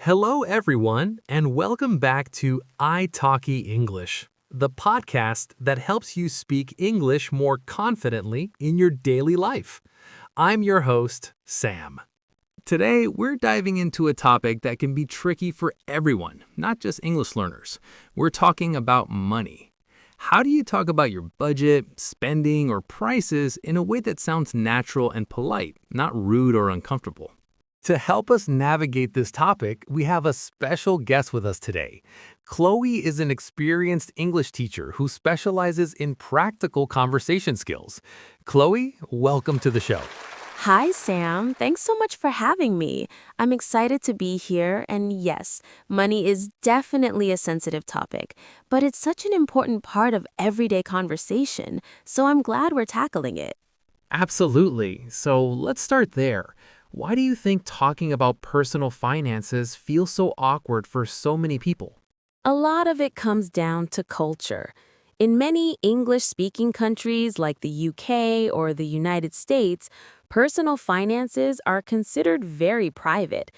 Hello, everyone, and welcome back to I Talkie English, the podcast that helps you speak English more confidently in your daily life. I'm your host, Sam. Today, we're diving into a topic that can be tricky for everyone, not just English learners. We're talking about money. How do you talk about your budget, spending, or prices in a way that sounds natural and polite, not rude or uncomfortable? To help us navigate this topic, we have a special guest with us today. Chloe is an experienced English teacher who specializes in practical conversation skills. Chloe, welcome to the show. Hi, Sam. Thanks so much for having me. I'm excited to be here, and yes, money is definitely a sensitive topic, but it's such an important part of everyday conversation, so I'm glad we're tackling it. Absolutely. So let's start there. Why do you think talking about personal finances feels so awkward for so many people? A lot of it comes down to culture. In many English-speaking countries like the UK or the United States, personal finances are considered very private.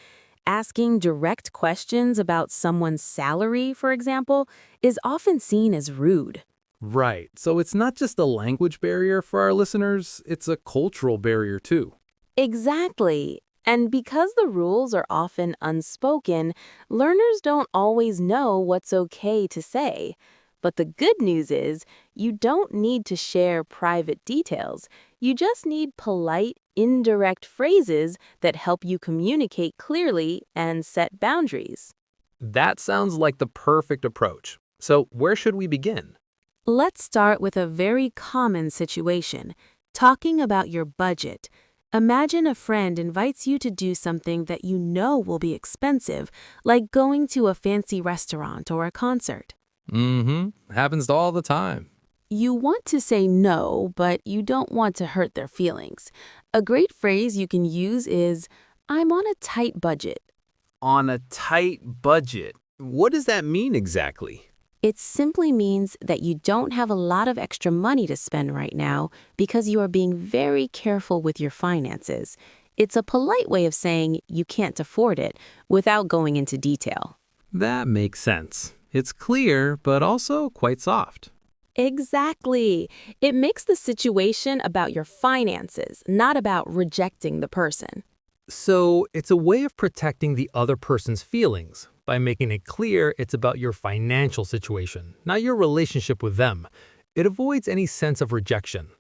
Asking direct questions about someone's salary, for example, is often seen as rude. Right. So it's not just a language barrier for our listeners, it's a cultural barrier too. Exactly. And because the rules are often unspoken, learners don't always know what's okay to say. But the good news is, you don't need to share private details. You just need polite, indirect phrases that help you communicate clearly and set boundaries. That sounds like the perfect approach. So where should we begin? Let's start with a very common situation, talking about your budget. Imagine a friend invites you to do something that you know will be expensive, like going to a fancy restaurant or a concert. Happens all the time. You want to say no, but you don't want to hurt their feelings. A great phrase you can use is, "I'm on a tight budget." On a tight budget. What does that mean exactly? It simply means that you don't have a lot of extra money to spend right now because you are being very careful with your finances. It's a polite way of saying you can't afford it without going into detail. That makes sense. It's clear, but also quite soft. Exactly. It makes the situation about your finances, not about rejecting the person. So it's a way of protecting the other person's feelings by making it clear it's about your financial situation, not your relationship with them. It avoids any sense of rejection.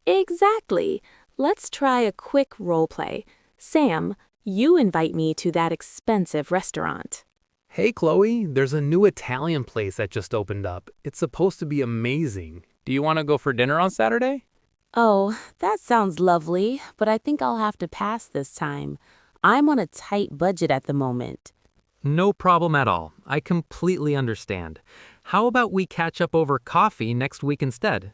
Exactly. Let's try a quick role play. Sam, you invite me to that expensive restaurant. Hey, Chloe, there's a new Italian place that just opened up. It's supposed to be amazing. Do you want to go for dinner on Saturday? Oh, that sounds lovely, but I think I'll have to pass this time. I'm on a tight budget at the moment. No problem at all. I completely understand. How about we catch up over coffee next week instead?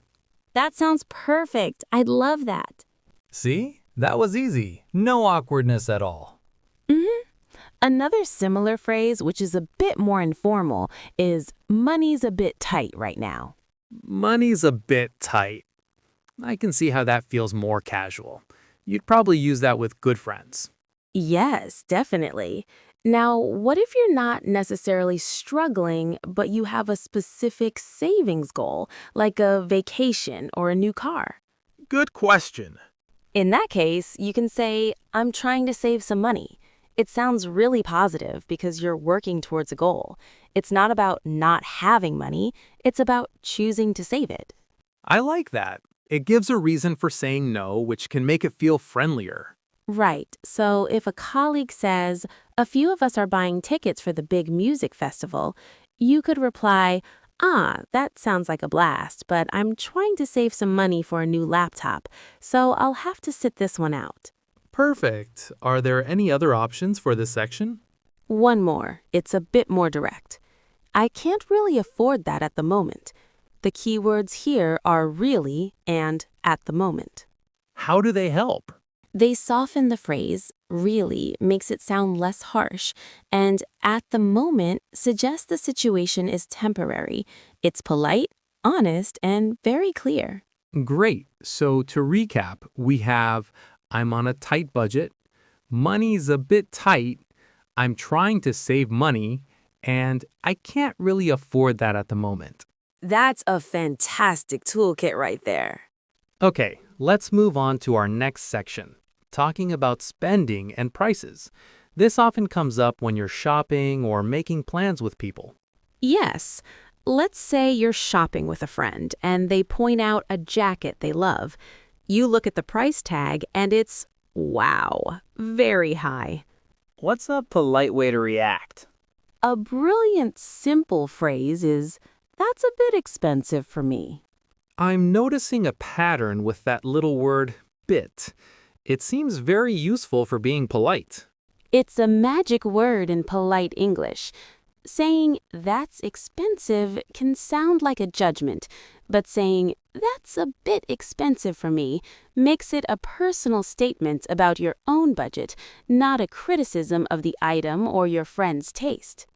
That sounds perfect. I'd love that. See? That was easy. No awkwardness at all. Another similar phrase, which is a bit more informal, is money's a bit tight right now. Money's a bit tight. I can see how that feels more casual. You'd probably use that with good friends. Yes, definitely. Now, what if you're not necessarily struggling, but you have a specific savings goal, like a vacation or a new car? Good question. In that case, you can say, "I'm trying to save some money." It sounds really positive because you're working towards a goal. It's not about not having money, it's about choosing to save it. I like that. It gives a reason for saying no, which can make it feel friendlier. Right. So if a colleague says, "A few of us are buying tickets for the big music festival," you could reply, "That sounds like a blast, but I'm trying to save some money for a new laptop, so I'll have to sit this one out." Perfect. Are there any other options for this section? One more. It's a bit more direct. "I can't really afford that at the moment." The key words here are really and at the moment. How do they help? They soften the phrase, really makes it sound less harsh, and at the moment suggests the situation is temporary. It's polite, honest, and very clear. Great. So to recap, we have I'm on a tight budget, money's a bit tight, I'm trying to save money, and I can't really afford that at the moment. That's a fantastic toolkit right there. Okay, let's move on to our next section, talking about spending and prices. This often comes up when you're shopping or making plans with people. Yes. Let's say you're shopping with a friend and they point out a jacket they love. You look at the price tag and it's, wow, very high. What's a polite way to react? A brilliant, simple phrase is, that's a bit expensive for me. I'm noticing a pattern with that little word, bit. It seems very useful for being polite. It's a magic word in polite English. Saying, that's expensive can sound like a judgment, but saying, that's a bit expensive for me, makes it a personal statement about your own budget, not a criticism of the item or your friend's taste.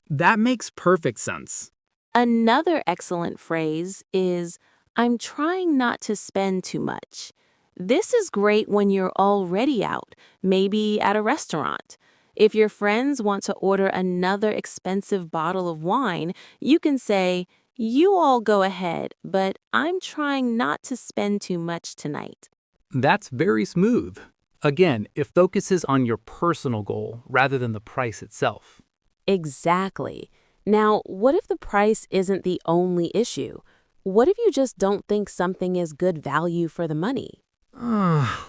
That makes perfect sense. Another excellent phrase is, I'm trying not to spend too much. This is great when you're already out, maybe at a restaurant. If your friends want to order another expensive bottle of wine, you can say, you all go ahead, but I'm trying not to spend too much tonight. That's very smooth. Again, it focuses on your personal goal rather than the price itself. Exactly. Now, what if the price isn't the only issue? What if you just don't think something is good value for the money?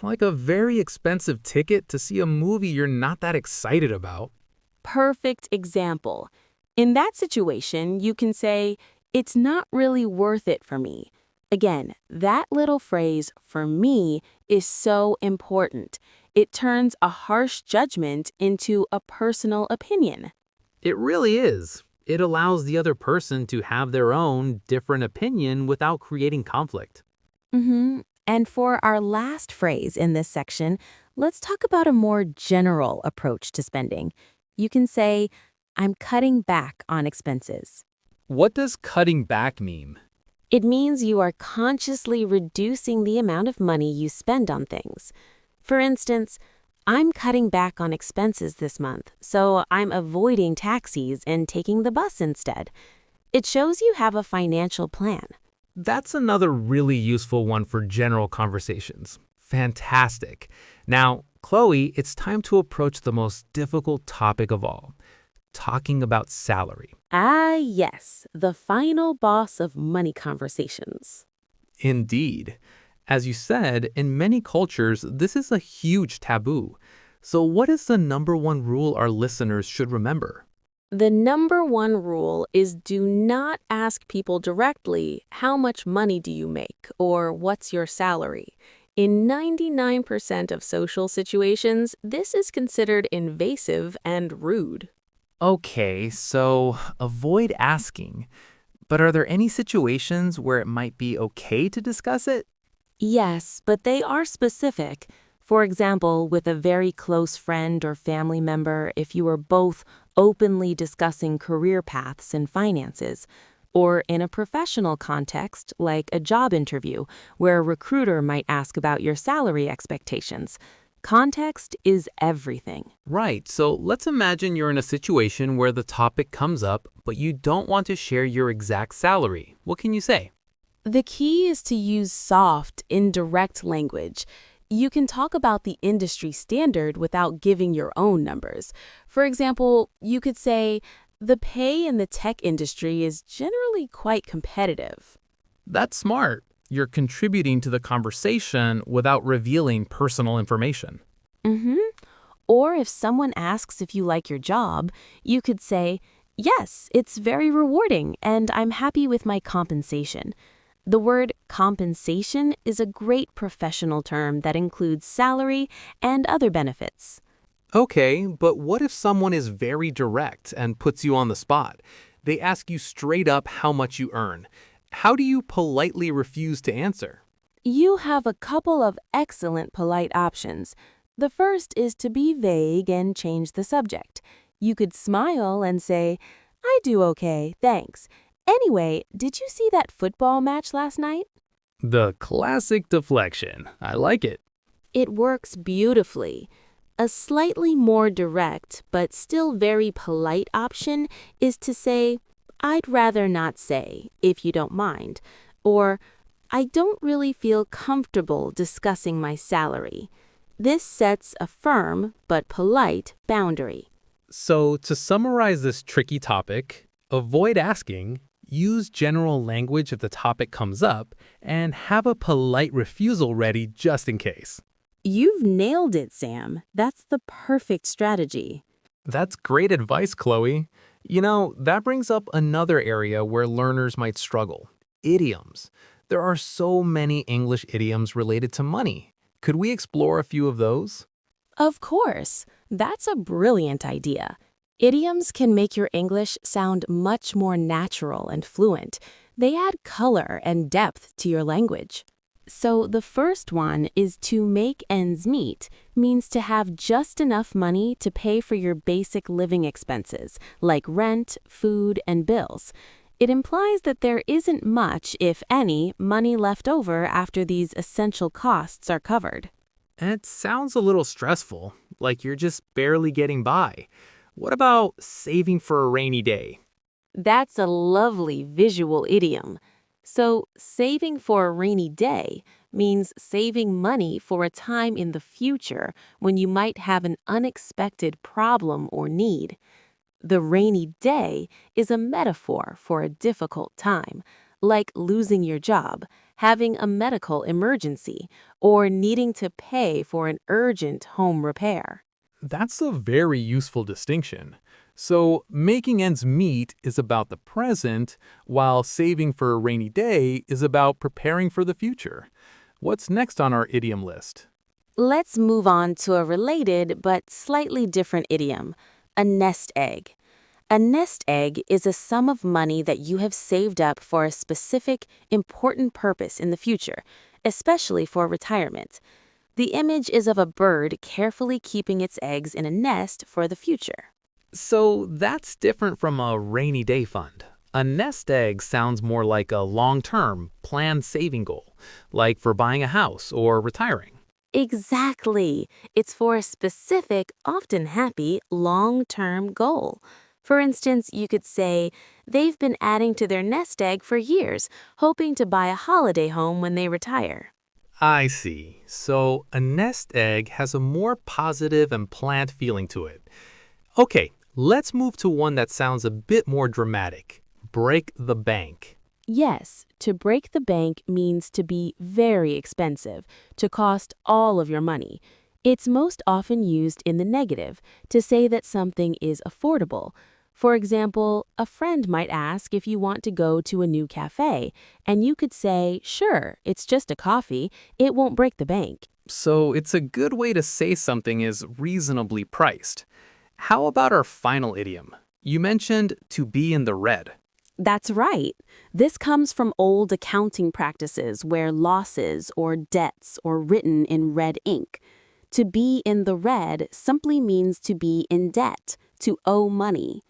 Like a very expensive ticket to see a movie you're not that excited about. Perfect example. In that situation, you can say, it's not really worth it for me. Again, that little phrase, for me, is so important. It turns a harsh judgment into a personal opinion. It really is. It allows the other person to have their own different opinion without creating conflict. And for our last phrase in this section, let's talk about a more general approach to spending. You can say, I'm cutting back on expenses. What does cutting back mean? It means you are consciously reducing the amount of money you spend on things. For instance, I'm cutting back on expenses this month, so I'm avoiding taxis and taking the bus instead. It shows you have a financial plan. That's another really useful one for general conversations. Fantastic. Now, Chloe, it's time to approach the most difficult topic of all, talking about salary. Ah, yes, the final boss of money conversations. Indeed. As you said, in many cultures, this is a huge taboo. So what is the number one rule our listeners should remember? The number one rule is do not ask people directly, how much money do you make, or what's your salary? In 99% of social situations, this is considered invasive and rude. Okay, so avoid asking. But are there any situations where it might be okay to discuss it? Yes, but they are specific. For example, with a very close friend or family member, if you are both openly discussing career paths and finances, or in a professional context, like a job interview, where a recruiter might ask about your salary expectations. Context is everything. Right, so let's imagine you're in a situation where the topic comes up, but you don't want to share your exact salary. What can you say? The key is to use soft, indirect language. You can talk about the industry standard without giving your own numbers. For example, you could say, the pay in the tech industry is generally quite competitive. That's smart. You're contributing to the conversation without revealing personal information. Or if someone asks if you like your job, you could say, yes, it's very rewarding and I'm happy with my compensation. The word compensation is a great professional term that includes salary and other benefits. Okay, but what if someone is very direct and puts you on the spot? They ask you straight up how much you earn. How do you politely refuse to answer? You have a couple of excellent polite options. The first is to be vague and change the subject. You could smile and say, I do okay, thanks. Anyway, did you see that football match last night? The classic deflection. I like it. It works beautifully. A slightly more direct but still very polite option is to say, "I'd rather not say, if you don't mind," or "I don't really feel comfortable discussing my salary." This sets a firm but polite boundary. So, to summarize this tricky topic, avoid asking, use general language if the topic comes up, and have a polite refusal ready just in case. You've nailed it, Sam. That's the perfect strategy. That's great advice, Chloe. That brings up another area where learners might struggle: idioms. There are so many English idioms related to money. Could we explore a few of those? Of course, that's a brilliant idea. Idioms can make your English sound much more natural and fluent. They add color and depth to your language. So the first one is to make ends meet, means to have just enough money to pay for your basic living expenses, like rent, food, and bills. It implies that there isn't much, if any, money left over after these essential costs are covered. It sounds a little stressful, like you're just barely getting by. What about saving for a rainy day? That's a lovely visual idiom. So, saving for a rainy day means saving money for a time in the future when you might have an unexpected problem or need. The rainy day is a metaphor for a difficult time, like losing your job, having a medical emergency, or needing to pay for an urgent home repair. That's a very useful distinction. So, making ends meet is about the present, while saving for a rainy day is about preparing for the future. What's next on our idiom list? Let's move on to a related but slightly different idiom, a nest egg. A nest egg is a sum of money that you have saved up for a specific, important purpose in the future, especially for retirement. The image is of a bird carefully keeping its eggs in a nest for the future. So, that's different from a rainy day fund. A nest egg sounds more like a long-term, planned saving goal, like for buying a house or retiring. Exactly. It's for a specific, often happy, long-term goal. For instance, you could say, they've been adding to their nest egg for years, hoping to buy a holiday home when they retire. I see. So, a nest egg has a more positive and planned feeling to it. Okay, let's move to one that sounds a bit more dramatic. Break the bank. Yes, to break the bank means to be very expensive, to cost all of your money. It's most often used in the negative, to say that something is affordable. For example, a friend might ask if you want to go to a new cafe, and you could say, "Sure, it's just a coffee, it won't break the bank." So, it's a good way to say something is reasonably priced. How about our final idiom? You mentioned to be in the red. That's right. This comes from old accounting practices where losses or debts are written in red ink. To be in the red simply means to be in debt, to owe money.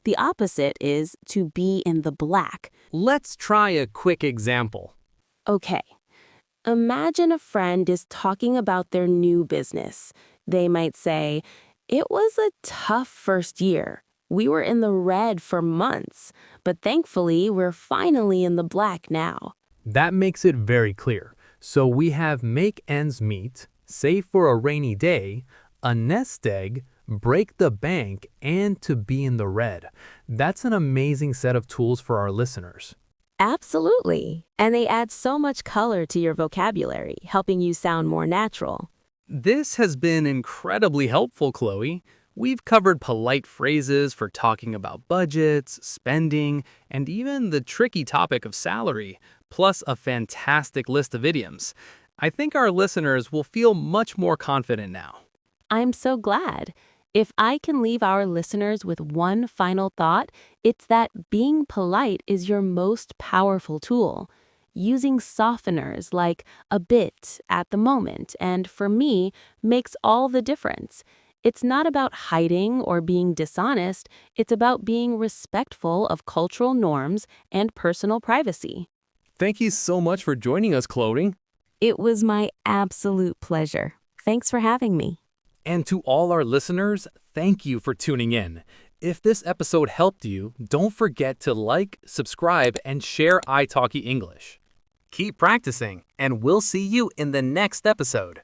The opposite is to be in the black. Let's try a quick example. Okay, imagine a friend is talking about their new business. They might say, "It was a tough first year. We were in the red for months, but thankfully we're finally in the black now." That makes it very clear. So, we have make ends meet, save for a rainy day, a nest egg, break the bank, and to be in the red. That's an amazing set of tools for our listeners. Absolutely. And they add so much color to your vocabulary, helping you sound more natural. This has been incredibly helpful, Chloe. We've covered polite phrases for talking about budgets, spending, and even the tricky topic of salary, plus a fantastic list of idioms. I think our listeners will feel much more confident now. I'm so glad. If I can leave our listeners with one final thought, it's that being polite is your most powerful tool. Using softeners like a bit, at the moment, and for me, makes all the difference. It's not about hiding or being dishonest, it's about being respectful of cultural norms and personal privacy. Thank you so much for joining us, Chloe. It was my absolute pleasure. Thanks for having me. And to all our listeners, thank you for tuning in. If this episode helped you, don't forget to like, subscribe, and share I Talkie English. Keep practicing, and we'll see you in the next episode.